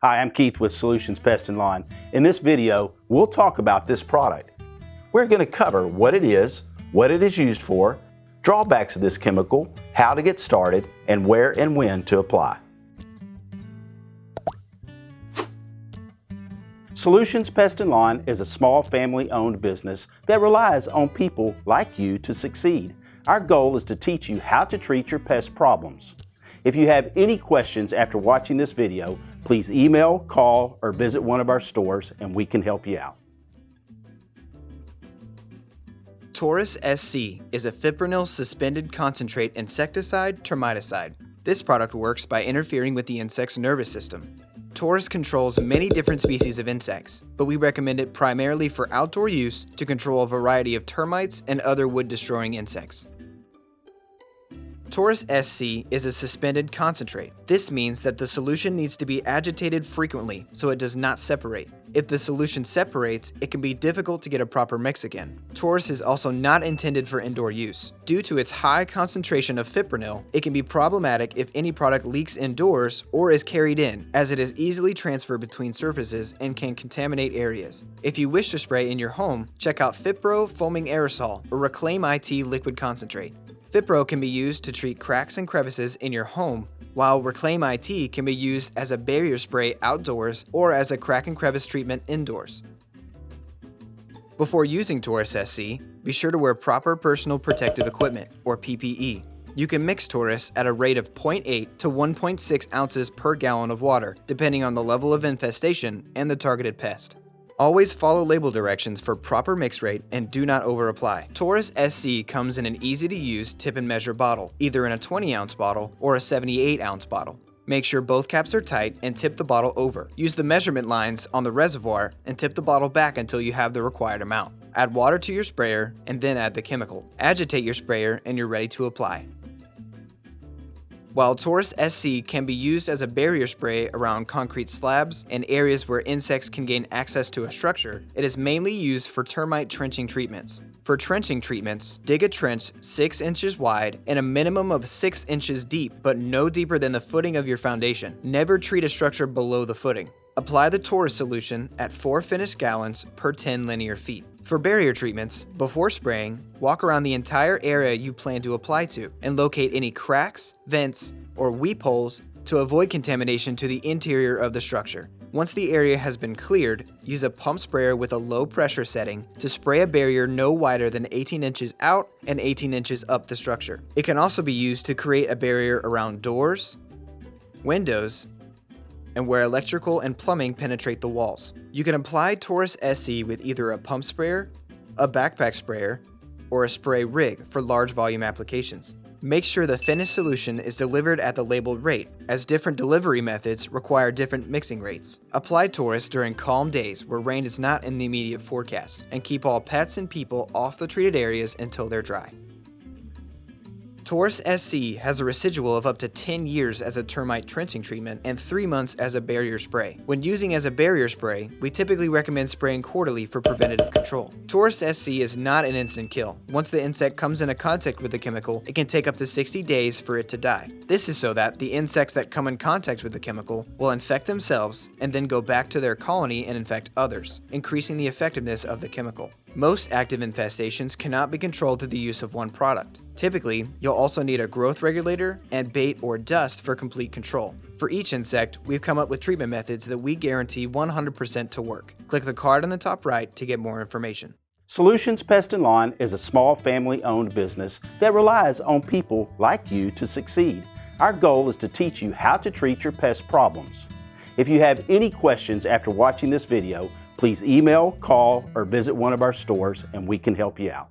Hi, I'm Keith with Solutions Pest and Lawn. In this video, we'll talk about this product. We're going to cover what it is used for, drawbacks of this chemical, how to get started, and where and when to apply. Solutions Pest and Lawn is a small family-owned business that relies on people like you to succeed. Our goal is to teach you how to treat your pest problems. If you have any questions after watching this video, please email, call, or visit one of our stores and we can help you out. Taurus SC is a Fipronil suspended concentrate insecticide termiticide. This product works by interfering with the insect's nervous system. Taurus controls many different species of insects, but we recommend it primarily for outdoor use to control a variety of termites and other wood-destroying insects. Taurus SC is a suspended concentrate. This means that the solution needs to be agitated frequently so it does not separate. If the solution separates, it can be difficult to get a proper mix again. Taurus is also not intended for indoor use. Due to its high concentration of fipronil, it can be problematic if any product leaks indoors or is carried in, as it is easily transferred between surfaces and can contaminate areas. If you wish to spray in your home, check out Fipro Foaming Aerosol or Reclaim IT Liquid Concentrate. Fipro can be used to treat cracks and crevices in your home, while Reclaim IT can be used as a barrier spray outdoors or as a crack and crevice treatment indoors. Before using Taurus SC, be sure to wear proper personal protective equipment, or PPE. You can mix Taurus at a rate of 0.8 to 1.6 ounces per gallon of water, depending on the level of infestation and the targeted pest. Always follow label directions for proper mix rate and do not over-apply. Taurus SC comes in an easy-to-use tip and measure bottle, either in a 20-ounce bottle or a 78-ounce bottle. Make sure both caps are tight and tip the bottle over. Use the measurement lines on the reservoir and tip the bottle back until you have the required amount. Add water to your sprayer and then add the chemical. Agitate your sprayer and you're ready to apply. While Taurus SC can be used as a barrier spray around concrete slabs and areas where insects can gain access to a structure, it is mainly used for termite trenching treatments. For trenching treatments, dig a trench 6 inches wide and a minimum of 6 inches deep, but no deeper than the footing of your foundation. Never treat a structure below the footing. Apply the Taurus solution at 4 finished gallons per 10 linear feet. For barrier treatments, before spraying, walk around the entire area you plan to apply to and locate any cracks, vents, or weep holes to avoid contamination to the interior of the structure. Once the area has been cleared, use a pump sprayer with a low pressure setting to spray a barrier no wider than 18 inches out and 18 inches up the structure. It can also be used to create a barrier around doors, windows, and where electrical and plumbing penetrate the walls. You can apply Taurus SC with either a pump sprayer, a backpack sprayer, or a spray rig for large volume applications. Make sure the finished solution is delivered at the labeled rate, as different delivery methods require different mixing rates. Apply Taurus during calm days where rain is not in the immediate forecast, and keep all pets and people off the treated areas until they're dry. Taurus SC has a residual of up to 10 years as a termite trenching treatment and 3 months as a barrier spray. When using as a barrier spray, we typically recommend spraying quarterly for preventative control. Taurus SC is not an instant kill. Once the insect comes into contact with the chemical, it can take up to 60 days for it to die. This is so that the insects that come in contact with the chemical will infect themselves and then go back to their colony and infect others, increasing the effectiveness of the chemical. Most active infestations cannot be controlled through the use of one product. Typically, you'll also need a growth regulator and bait or dust for complete control. For each insect, we've come up with treatment methods that we guarantee 100% to work. Click the card on the top right to get more information. Solutions Pest and Lawn is a small family-owned business that relies on people like you to succeed. Our goal is to teach you how to treat your pest problems. If you have any questions after watching this video, please email, call, or visit one of our stores and we can help you out.